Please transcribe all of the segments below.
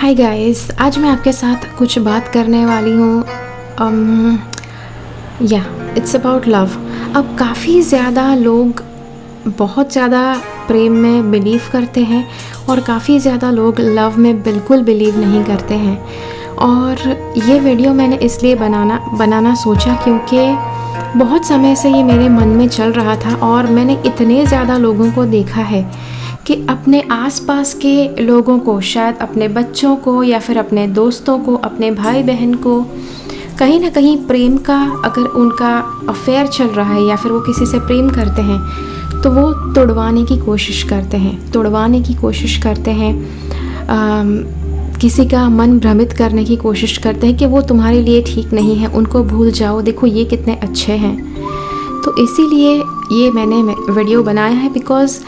Hi guys, आज मैं आपके साथ कुछ बात करने वाली हूँ। It's about love. अब काफ़ी ज़्यादा लोग बहुत ज़्यादा प्रेम में बिलीव करते हैं और काफ़ी ज़्यादा लोग लव में बिल्कुल बिलीव नहीं करते हैं। और ये वीडियो मैंने इसलिए बनाना सोचा क्योंकि बहुत समय से ये मेरे मन में चल रहा था और मैंने इतने ज़्यादा लोगों को देखा है कि अपने आसपास के लोगों को, शायद अपने बच्चों को या फिर अपने दोस्तों को, अपने भाई बहन को कहीं ना कहीं प्रेम का, अगर उनका अफेयर चल रहा है या फिर वो किसी से प्रेम करते हैं तो वो तोड़वाने की कोशिश करते हैं, किसी का मन भ्रमित करने की कोशिश करते हैं कि वो तुम्हारे लिए ठीक नहीं है, उनको भूल जाओ, देखो ये कितने अच्छे हैं। तो इसीलिए ये मैंने वीडियो बनाया है बिकॉज़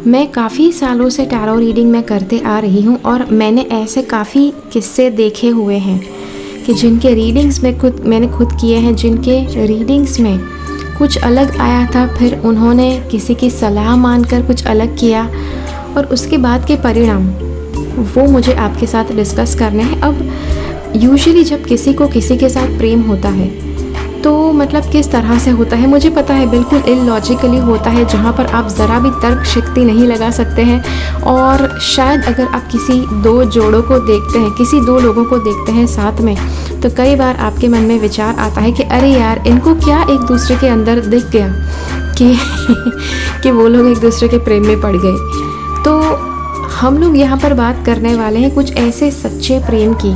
मैं काफ़ी सालों से टैरो रीडिंग में करते आ रही हूँ और मैंने ऐसे काफ़ी किस्से देखे हुए हैं कि जिनके रीडिंग्स में मैंने खुद किए हैं, जिनके रीडिंग्स में कुछ अलग आया था, फिर उन्होंने किसी की सलाह मानकर कुछ अलग किया और उसके बाद के परिणाम वो मुझे आपके साथ डिस्कस करने हैं। अब यूजुअली जब किसी को किसी के साथ प्रेम होता है तो मतलब किस तरह से होता है मुझे पता है, बिल्कुल इलॉजिकली होता है, जहाँ पर आप ज़रा भी तर्क शक्ति नहीं लगा सकते हैं। और शायद अगर आप किसी दो जोड़ों को देखते हैं, किसी दो लोगों को देखते हैं साथ में, तो कई बार आपके मन में विचार आता है कि अरे यार, इनको क्या एक दूसरे के अंदर दिख गया कि वो लोग एक दूसरे के प्रेम में पड़ गए। तो हम लोग यहाँ पर बात करने वाले हैं कुछ ऐसे सच्चे प्रेम की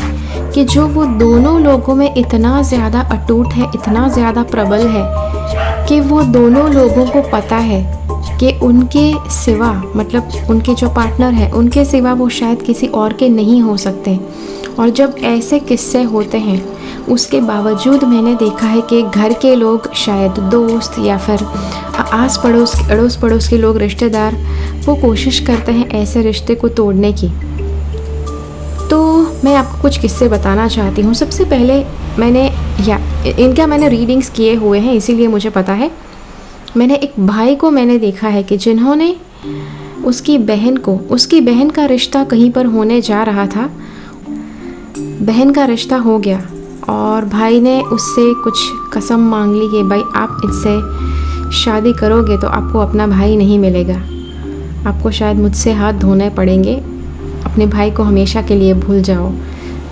कि जो वो दोनों लोगों में इतना ज़्यादा अटूट है, इतना ज़्यादा प्रबल है कि वो दोनों लोगों को पता है कि उनके सिवा, मतलब उनके जो पार्टनर है, उनके सिवा वो शायद किसी और के नहीं हो सकते। और जब ऐसे किस्से होते हैं उसके बावजूद मैंने देखा है कि घर के लोग, शायद दोस्त या फिर अड़ोस पड़ोस के लोग, रिश्तेदार, वो कोशिश करते हैं ऐसे रिश्ते को तोड़ने की। तो मैं आपको कुछ किस्से बताना चाहती हूँ। सबसे पहले मैंने रीडिंग्स किए हुए हैं इसीलिए मुझे पता है। मैंने एक भाई को मैंने देखा है कि जिन्होंने उसकी बहन का रिश्ता कहीं पर होने जा रहा था, बहन का रिश्ता हो गया और भाई ने उससे कुछ कसम मांग ली कि भाई आप इससे शादी करोगे तो आपको अपना भाई नहीं मिलेगा, आपको शायद मुझसे हाथ धोने पड़ेंगे, अपने भाई को हमेशा के लिए भूल जाओ।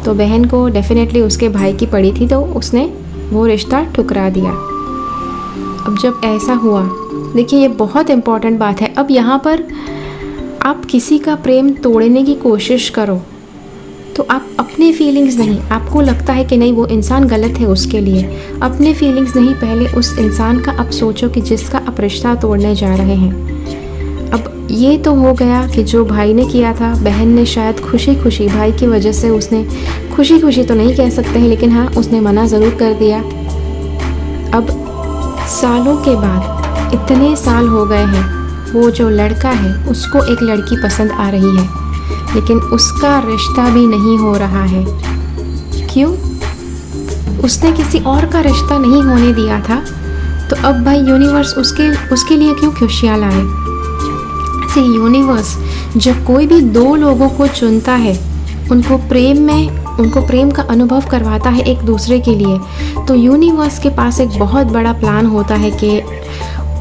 तो बहन को डेफिनेटली उसके भाई की पड़ी थी तो उसने वो रिश्ता ठुकरा दिया। अब जब ऐसा हुआ, देखिए ये बहुत इम्पॉर्टेंट बात है। अब यहाँ पर आप किसी का प्रेम तोड़ने की कोशिश करो तो आप अपने फीलिंग्स नहीं, आपको लगता है कि नहीं वो इंसान गलत है, उसके लिए अपने फीलिंग्स नहीं, पहले उस इंसान का आप सोचो कि जिसका आप रिश्ता तोड़ने जा रहे हैं। अब ये तो हो गया कि जो भाई ने किया था, बहन ने शायद खुशी खुशी, भाई की वजह से उसने खुशी खुशी तो नहीं कह सकते हैं, लेकिन हाँ उसने मना ज़रूर कर दिया। अब सालों के बाद, इतने साल हो गए हैं, वो जो लड़का है उसको एक लड़की पसंद आ रही है लेकिन उसका रिश्ता भी नहीं हो रहा है। क्यों? उसने किसी और का रिश्ता नहीं होने दिया था, तो अब भाई यूनिवर्स उसके लिए क्यों खुशियाँ लाए? ऐसे यूनिवर्स जब कोई भी दो लोगों को चुनता है, उनको प्रेम का अनुभव करवाता है एक दूसरे के लिए, तो यूनिवर्स के पास एक बहुत बड़ा प्लान होता है कि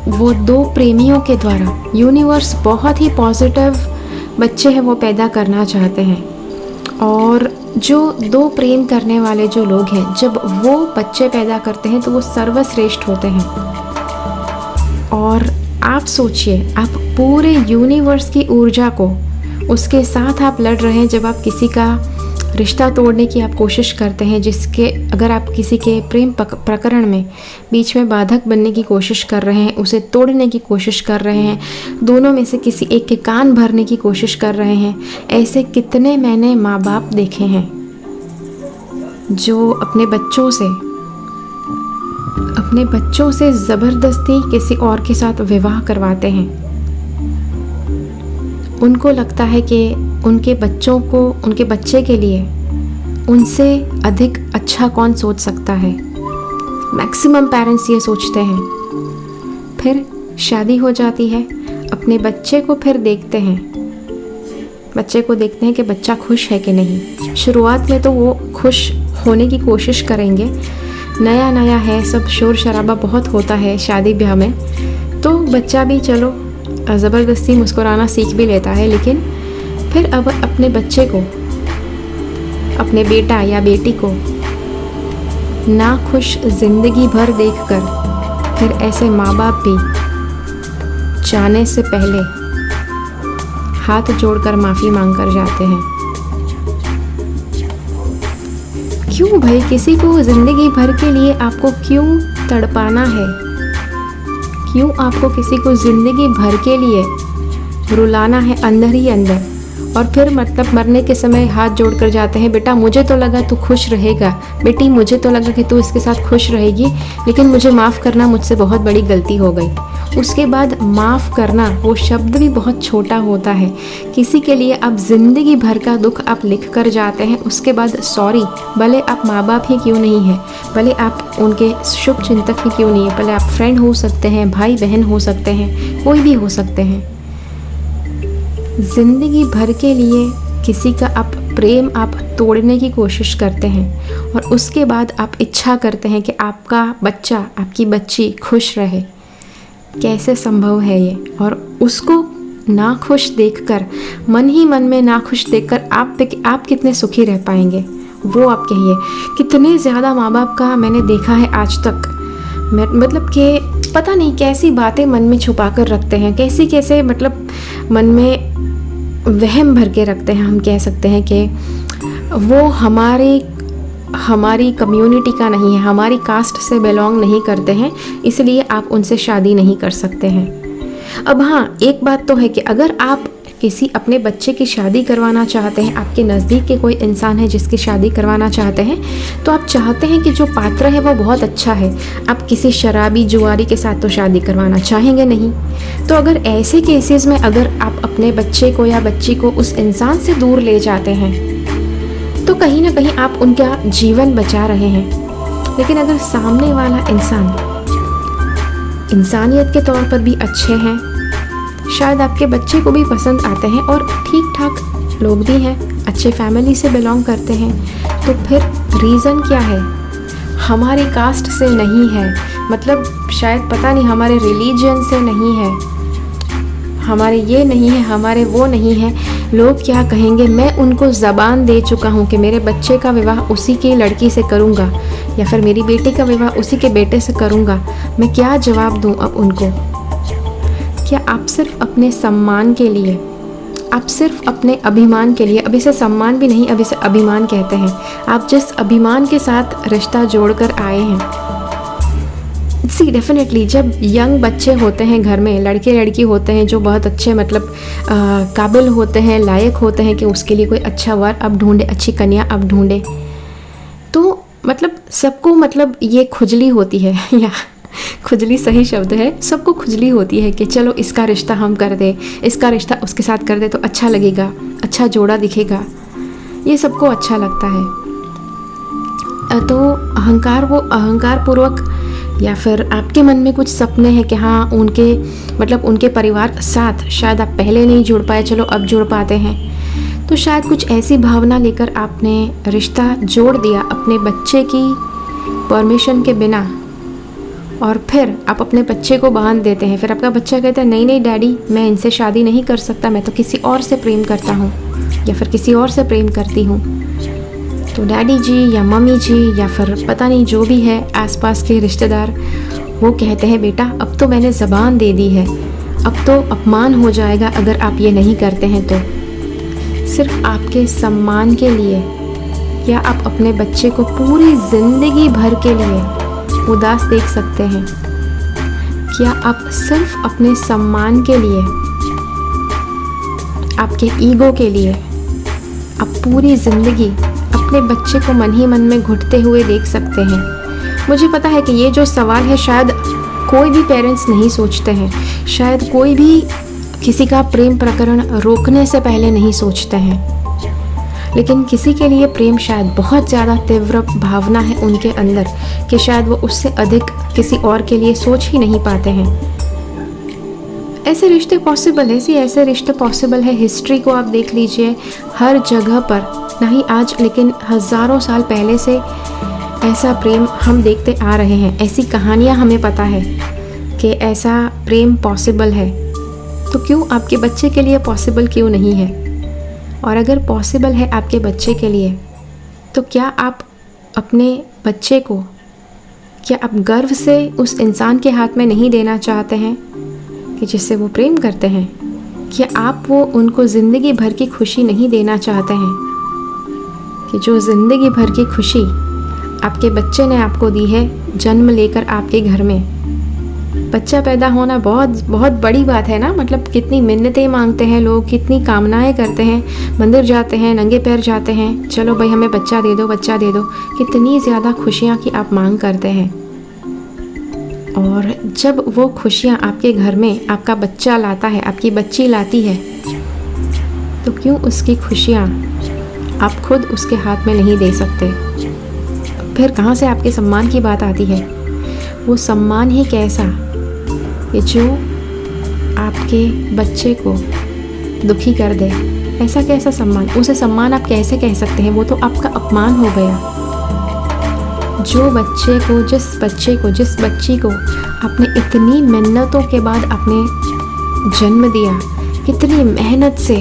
वो दो प्रेमियों के द्वारा यूनिवर्स बहुत ही पॉजिटिव बच्चे हैं वो पैदा करना चाहते हैं। और जो दो प्रेम करने वाले जो लोग हैं, जब वो बच्चे पैदा करते हैं तो वो सर्वश्रेष्ठ होते हैं। और आप सोचिए, आप पूरे यूनिवर्स की ऊर्जा को उसके साथ आप लड़ रहे हैं जब आप किसी का रिश्ता तोड़ने की आप कोशिश करते हैं, अगर आप किसी के प्रेम प्रकरण में बीच में बाधक बनने की कोशिश कर रहे हैं, उसे तोड़ने की कोशिश कर रहे हैं, दोनों में से किसी एक के कान भरने की कोशिश कर रहे हैं। ऐसे कितने मैंने माँ बाप देखे हैं जो अपने बच्चों से ज़बरदस्ती किसी और के साथ विवाह करवाते हैं। उनको लगता है कि उनके बच्चे के लिए उनसे अधिक अच्छा कौन सोच सकता है। मैक्सिमम पेरेंट्स ये सोचते हैं। फिर शादी हो जाती है, अपने बच्चे को फिर देखते हैं, बच्चे को देखते हैं कि बच्चा खुश है कि नहीं। शुरुआत में तो वो खुश होने की कोशिश करेंगे, नया नया है, सब शोर शराबा बहुत होता है शादी ब्याह में, तो बच्चा भी चलो ज़बरदस्ती मुस्कुराना सीख भी लेता है। लेकिन फिर अब अपने बच्चे को, अपने बेटा या बेटी को नाखुश ज़िंदगी भर देखकर फिर ऐसे माँ बाप भी जाने से पहले हाथ जोड़कर माफ़ी मांग कर जाते हैं। क्यों भाई, किसी को ज़िंदगी भर के लिए आपको क्यों तड़पाना है? क्यों आपको किसी को ज़िंदगी भर के लिए रुलाना है अंदर ही अंदर? और फिर मतलब मरने के समय हाथ जोड़ कर जाते हैं, बेटा मुझे तो लगा तू खुश रहेगा, बेटी मुझे तो लगा कि तू इसके साथ खुश रहेगी, लेकिन मुझे माफ़ करना, मुझसे बहुत बड़ी गलती हो गई। उसके बाद माफ़ करना वो शब्द भी बहुत छोटा होता है। किसी के लिए आप ज़िंदगी भर का दुख आप लिख कर जाते हैं, उसके बाद सॉरी, भले आप माँ बाप ही क्यों नहीं हैं, भले आप उनके शुभ चिंतक ही क्यों नहीं है, भले आप फ्रेंड हो सकते हैं, भाई बहन हो सकते हैं, कोई भी हो सकते हैं, ज़िंदगी भर के लिए किसी का आप प्रेम आप तोड़ने की कोशिश करते हैं और उसके बाद आप इच्छा करते हैं कि आपका बच्चा, आपकी बच्ची खुश रहे। कैसे संभव है ये? और उसको नाखुश देखकर, मन ही मन में नाखुश देखकर आप कितने सुखी रह पाएंगे, वो आप कहिए। कितने ज़्यादा माँ बाप का मैंने देखा है आज तक, मतलब कि पता नहीं कैसी बातें मन में छुपा कर रखते हैं, कैसे मतलब मन में वहम भर के रखते हैं। हम कह सकते हैं कि वो हमारी कम्युनिटी का नहीं है, हमारी कास्ट से बिलोंग नहीं करते हैं, इसलिए आप उनसे शादी नहीं कर सकते हैं। अब हाँ, एक बात तो है कि अगर आप किसी अपने बच्चे की शादी करवाना चाहते हैं, आपके नज़दीक के कोई इंसान है जिसकी शादी करवाना चाहते हैं, तो आप चाहते हैं कि जो पात्र है वो बहुत अच्छा है, आप किसी शराबी जुआरी के साथ तो शादी करवाना चाहेंगे नहीं। तो अगर ऐसे केसेस में अगर आप अपने बच्चे को या बच्ची को उस इंसान से दूर ले जाते हैं, तो कहीं ना कहीं आप उनका जीवन बचा रहे हैं। लेकिन अगर सामने वाला इंसान इंसानियत के तौर पर भी अच्छे हैं, शायद आपके बच्चे को भी पसंद आते हैं और ठीक ठाक लोग भी हैं, अच्छे फैमिली से बिलोंग करते हैं, तो फिर रीज़न क्या है? हमारी कास्ट से नहीं है, मतलब शायद पता नहीं हमारे रिलीजन से नहीं है, हमारे ये नहीं है, हमारे वो नहीं है, लोग क्या कहेंगे? मैं उनको ज़बान दे चुका हूँ कि मेरे बच्चे का विवाह उसी की लड़की से करूँगा या फिर मेरी बेटी का विवाह उसी के बेटे से करूँगा। मैं क्या जवाब दूँ अब उनको? क्या आप सिर्फ अपने सम्मान के लिए, आप सिर्फ अपने अभिमान के लिए, अब इसे सम्मान भी नहीं, अब इसे अभिमान कहते हैं, आप जिस अभिमान के साथ रिश्ता जोड़कर आए हैं, सी डेफिनेटली जब यंग बच्चे होते हैं घर में, लड़के लड़की होते हैं जो बहुत अच्छे मतलब काबिल होते हैं, लायक होते हैं कि उसके लिए कोई अच्छा वर अब ढूंढे, अच्छी कन्या अब ढूंढे, तो मतलब सबको मतलब ये खुजली होती है या खुजली सही शब्द है, सबको खुजली होती है कि चलो इसका रिश्ता हम कर दे, इसका रिश्ता उसके साथ कर दे तो अच्छा लगेगा, अच्छा जोड़ा दिखेगा, ये सबको अच्छा लगता है। तो अहंकार पूर्वक या फिर आपके मन में कुछ सपने हैं कि हाँ उनके परिवार के साथ शायद आप पहले नहीं जुड़ पाए, चलो अब जुड़ पाते हैं, तो शायद कुछ ऐसी भावना लेकर आपने रिश्ता जोड़ दिया अपने बच्चे की परमिशन के बिना, और फिर आप अपने बच्चे को बांध देते हैं। फिर आपका बच्चा कहता है नहीं डैडी, मैं इनसे शादी नहीं कर सकता, मैं तो किसी और से प्रेम करता हूँ या फिर किसी और से प्रेम करती हूँ। तो डैडी जी या मम्मी जी या फिर पता नहीं जो भी है आसपास के रिश्तेदार, वो कहते हैं बेटा अब तो मैंने ज़बान दे दी है, अब तो अपमान हो जाएगा अगर आप ये नहीं करते हैं। तो सिर्फ आपके सम्मान के लिए या आप अपने बच्चे को पूरी ज़िंदगी भर के लिए उदास देख सकते हैं? क्या आप सिर्फ अपने सम्मान के लिए, आपके ईगो के लिए आप पूरी ज़िंदगी अपने बच्चे को मन ही मन में घुटते हुए देख सकते हैं? मुझे पता है कि ये जो सवाल है शायद कोई भी पेरेंट्स नहीं सोचते हैं, शायद कोई भी किसी का प्रेम प्रकरण रोकने से पहले नहीं सोचते हैं, लेकिन किसी के लिए प्रेम शायद बहुत ज़्यादा तीव्र भावना है उनके अंदर कि शायद वो उससे अधिक किसी और के लिए सोच ही नहीं पाते हैं। ऐसे रिश्ते पॉसिबल है, ऐसे रिश्ते पॉसिबल है। हिस्ट्री को आप देख लीजिए, हर जगह पर, नहीं आज लेकिन हज़ारों साल पहले से ऐसा प्रेम हम देखते आ रहे हैं। ऐसी कहानियाँ हमें पता है कि ऐसा प्रेम पॉसिबल है। तो क्यों आपके बच्चे के लिए पॉसिबल क्यों नहीं है? और अगर पॉसिबल है आपके बच्चे के लिए, तो क्या आप अपने बच्चे को, क्या आप गर्व से उस इंसान के हाथ में नहीं देना चाहते हैं कि जिससे वो प्रेम करते हैं? क्या आप वो उनको ज़िंदगी भर की खुशी नहीं देना चाहते हैं कि जो ज़िंदगी भर की खुशी आपके बच्चे ने आपको दी है जन्म लेकर आपके घर में? बच्चा पैदा होना बहुत बहुत बड़ी बात है ना। मतलब कितनी मिन्नतें मांगते हैं लोग, कितनी कामनाएं करते हैं, मंदिर जाते हैं, नंगे पैर जाते हैं, चलो भाई हमें बच्चा दे दो, बच्चा दे दो। कितनी ज़्यादा खुशियाँ की आप मांग करते हैं। और जब वो खुशियाँ आपके घर में आपका बच्चा लाता है, आपकी बच्ची लाती है, तो क्यों उसकी खुशियाँ आप खुद उसके हाथ में नहीं दे सकते? फिर कहाँ से आपके सम्मान की बात आती है? वो सम्मान ही कैसा कि जो आपके बच्चे को दुखी कर दे। ऐसा कैसा सम्मान? उसे सम्मान आप कैसे कह सकते हैं? वो तो आपका अपमान हो गया। जो बच्चे को, जिस बच्ची को आपने इतनी मिन्नतों के बाद आपने जन्म दिया, कितनी मेहनत से,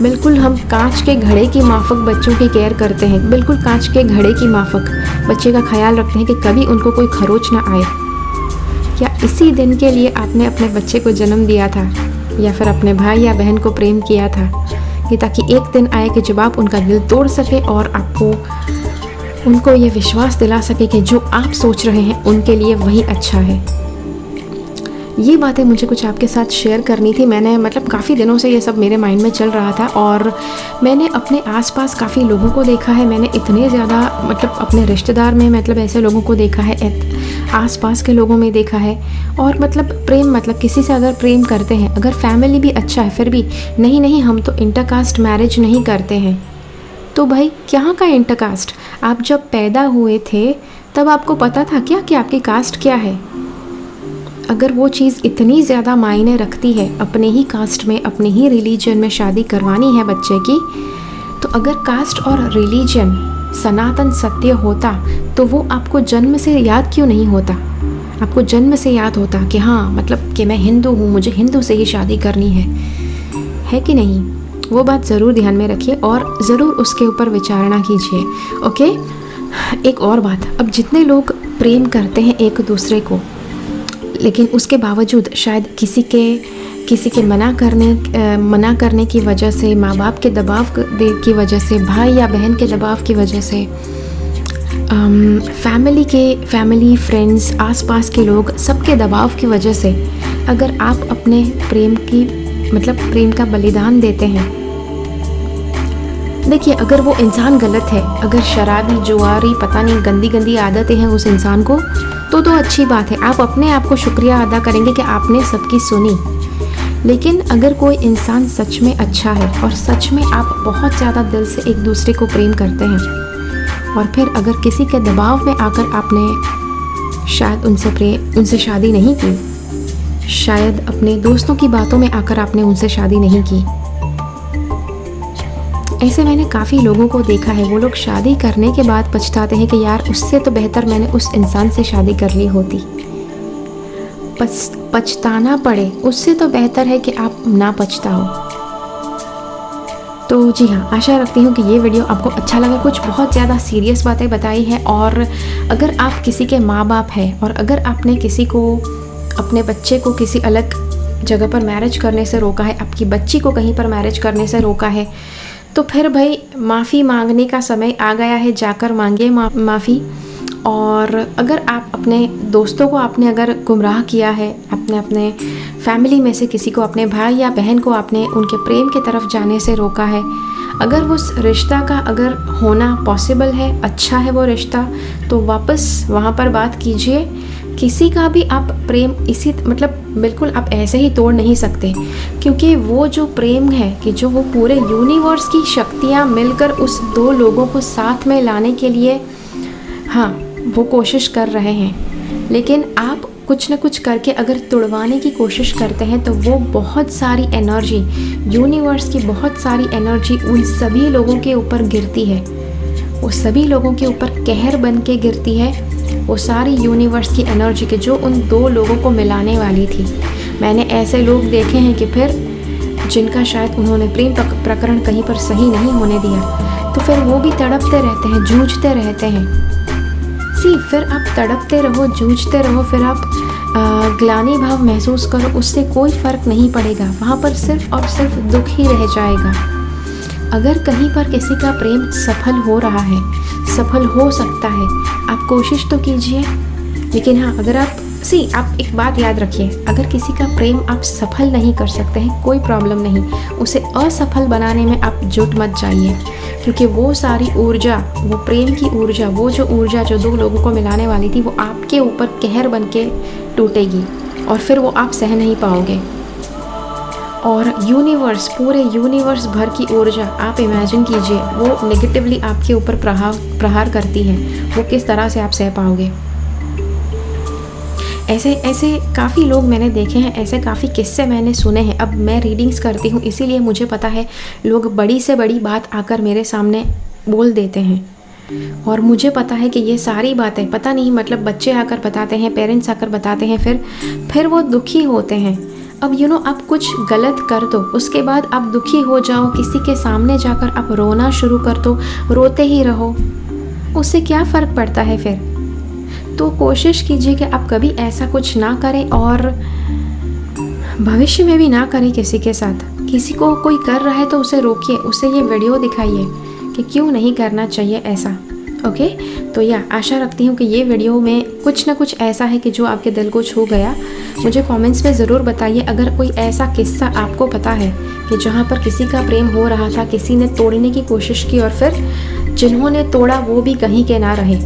बिल्कुल हम कांच के घड़े की माफक बच्चों की केयर करते हैं, बिल्कुल कांच के घड़े की माफक बच्चे का ख्याल रखते हैं कि कभी उनको कोई खरोच ना आए। क्या इसी दिन के लिए आपने अपने बच्चे को जन्म दिया था, या फिर अपने भाई या बहन को प्रेम किया था कि ताकि एक दिन आए कि जब आप उनका दिल तोड़ सके और आपको उनको ये विश्वास दिला सके कि जो आप सोच रहे हैं उनके लिए वही अच्छा है? ये बातें मुझे कुछ आपके साथ शेयर करनी थी। मैंने मतलब काफ़ी दिनों से ये सब मेरे माइंड में चल रहा था, और मैंने अपने आसपास काफ़ी लोगों को देखा है। मैंने इतने ज़्यादा मतलब अपने रिश्तेदार में मतलब ऐसे लोगों को देखा है, आसपास के लोगों में देखा है। और मतलब प्रेम, मतलब किसी से अगर प्रेम करते हैं, अगर फैमिली भी अच्छा है, फिर भी नहीं हम तो इंटरकास्ट मैरिज नहीं करते हैं। तो भाई क्या का इंटरकास्ट? आप जब पैदा हुए थे तब आपको पता था क्या कि आपकी कास्ट क्या है? अगर वो चीज़ इतनी ज़्यादा मायने रखती है, अपने ही कास्ट में, अपने ही रिलीजन में शादी करवानी है बच्चे की, तो अगर कास्ट और रिलीजन सनातन सत्य होता तो वो आपको जन्म से याद क्यों नहीं होता? आपको जन्म से याद होता कि हाँ मतलब कि मैं हिंदू हूँ, मुझे हिंदू से ही शादी करनी है कि नहीं? वो बात ज़रूर ध्यान में रखिए और ज़रूर उसके ऊपर विचारणा कीजिए। ओके, एक और बात, अब जितने लोग प्रेम करते हैं एक दूसरे को, लेकिन उसके बावजूद शायद किसी के मना करने की वजह से, माँ बाप के दबाव की वजह से, भाई या बहन के दबाव की वजह से, फैमिली फ्रेंड्स, आसपास के लोग, सबके दबाव की वजह से अगर आप अपने प्रेम का बलिदान देते हैं, देखिए अगर वो इंसान गलत है, अगर शराबी, जुआरी, पता नहीं गंदी आदतें हैं उस इंसान को, तो अच्छी बात है, आप अपने आप को शुक्रिया अदा करेंगे कि आपने सबकी सुनी। लेकिन अगर कोई इंसान सच में अच्छा है और सच में आप बहुत ज़्यादा दिल से एक दूसरे को प्रेम करते हैं, और फिर अगर किसी के दबाव में आकर आपने शायद उनसे शादी नहीं की, शायद अपने दोस्तों की बातों में आकर आपने उनसे शादी नहीं की, ऐसे मैंने काफ़ी लोगों को देखा है। वो लोग शादी करने के बाद पछताते हैं कि यार उससे तो बेहतर मैंने उस इंसान से शादी कर ली होती। पछताना पड़े उससे तो बेहतर है कि आप ना पछताओ। तो जी हाँ, आशा रखती हूँ कि ये वीडियो आपको अच्छा लगा। कुछ बहुत ज़्यादा सीरियस बातें बताई हैं, और अगर आप किसी के माँ बाप हैं और अगर आपने किसी को, अपने बच्चे को किसी अलग जगह पर मैरिज करने से रोका है, आपकी बच्ची को कहीं पर मैरिज करने से रोका है, तो फिर भाई माफ़ी मांगने का समय आ गया है, जाकर मांगिए माफ़ी। और अगर आप अपने दोस्तों को आपने अगर गुमराह किया है, अपने फैमिली में से किसी को, अपने भाई या बहन को आपने उनके प्रेम की तरफ जाने से रोका है, अगर वो रिश्ता का अगर होना पॉसिबल है, अच्छा है वो रिश्ता, तो वापस वहाँ पर बात कीजिए। किसी का भी आप प्रेम बिल्कुल आप ऐसे ही तोड़ नहीं सकते, क्योंकि वो जो प्रेम है कि जो वो पूरे यूनिवर्स की शक्तियाँ मिलकर उस दो लोगों को साथ में लाने के लिए हाँ वो कोशिश कर रहे हैं, लेकिन आप कुछ न कुछ करके अगर तुड़वाने की कोशिश करते हैं तो वो बहुत सारी एनर्जी, यूनिवर्स की बहुत सारी एनर्जी उन सभी लोगों के ऊपर गिरती है, वो सभी लोगों के ऊपर कहर बन के गिरती है, वो सारी यूनिवर्स की एनर्जी के जो उन दो लोगों को मिलाने वाली थी। मैंने ऐसे लोग देखे हैं कि फिर जिनका शायद उन्होंने प्रेम प्रकरण कहीं पर सही नहीं होने दिया, तो फिर वो भी तड़पते रहते हैं, जूझते रहते हैं। फिर आप तड़पते रहो, जूझते रहो, फिर आप ग्लानि भाव महसूस करो, उससे कोई फ़र्क नहीं पड़ेगा। वहाँ पर सिर्फ और सिर्फ दुख ही रह जाएगा। अगर कहीं पर किसी का प्रेम सफल हो रहा है, सफल हो सकता है, आप कोशिश तो कीजिए। लेकिन हाँ, अगर आप एक बात याद रखिए, अगर किसी का प्रेम आप सफल नहीं कर सकते हैं, कोई प्रॉब्लम नहीं, उसे असफल बनाने में आप जुट मत जाइए, क्योंकि वो सारी ऊर्जा, वो प्रेम की ऊर्जा, वो जो ऊर्जा जो दो लोगों को मिलाने वाली थी, वो आपके ऊपर कहर बन के टूटेगी और फिर वो आप सह नहीं पाओगे। और यूनिवर्स, पूरे यूनिवर्स भर की ऊर्जा आप इमेजिन कीजिए, वो नेगेटिवली आपके ऊपर प्रहार करती है, वो किस तरह से आप सह पाओगे। ऐसे काफ़ी लोग मैंने देखे हैं, ऐसे काफ़ी किस्से मैंने सुने हैं। अब मैं रीडिंग्स करती हूँ, इसीलिए मुझे पता है लोग बड़ी से बड़ी बात आकर मेरे सामने बोल देते हैं, और मुझे पता है कि ये सारी बातें पता नहीं, मतलब बच्चे आकर बताते हैं, पेरेंट्स आकर बताते हैं, फिर वो दुखी होते हैं। अब आप कुछ गलत कर दो, उसके बाद आप दुखी हो जाओ, किसी के सामने जाकर आप रोना शुरू कर दो, रोते ही रहो, उससे क्या फ़र्क पड़ता है फिर। तो कोशिश कीजिए कि आप कभी ऐसा कुछ ना करें और भविष्य में भी ना करें किसी के साथ। किसी को कोई कर रहा है तो उसे रोकिए, उसे ये वीडियो दिखाइए कि क्यों नहीं करना चाहिए ऐसा। ओके, तो आशा रखती हूँ कि ये वीडियो में कुछ ना कुछ ऐसा है कि जो आपके दिल को छू गया। मुझे कमेंट्स में ज़रूर बताइए अगर कोई ऐसा किस्सा आपको पता है कि जहाँ पर किसी का प्रेम हो रहा था, किसी ने तोड़ने की कोशिश की और फिर जिन्होंने तोड़ा वो भी कहीं के ना रहे।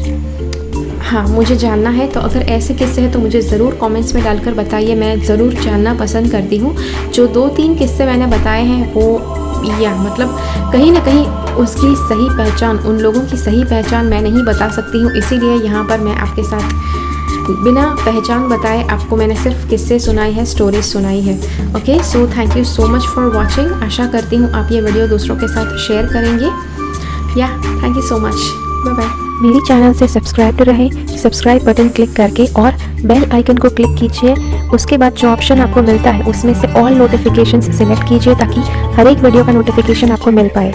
हाँ, मुझे जानना है। तो अगर ऐसे किस्से हैं तो मुझे ज़रूर कमेंट्स में डालकर बताइए, मैं ज़रूर जानना पसंद करती हूँ। जो 2-3 किस्से मैंने बताए हैं वो मतलब कहीं ना कहीं उसकी सही पहचान, उन लोगों की सही पहचान मैं नहीं बता सकती हूँ, इसीलिए यहाँ पर मैं आपके साथ बिना पहचान बताए आपको मैंने सिर्फ किस्से सुनाई है, स्टोरीज सुनाई है। Okay, so thank you so much for watching. आशा करती हूँ आप ये वीडियो दूसरों के साथ शेयर करेंगे। Thank you so much, bye bye. मेरी चैनल से सब्सक्राइब रहे, सब्सक्राइब बटन क्लिक करके और बेल आइकन को क्लिक कीजिए। उसके बाद जो ऑप्शन आपको मिलता है उसमें से ऑल नोटिफिकेशंस सिलेक्ट कीजिए ताकि हर एक वीडियो का नोटिफिकेशन आपको मिल पाए।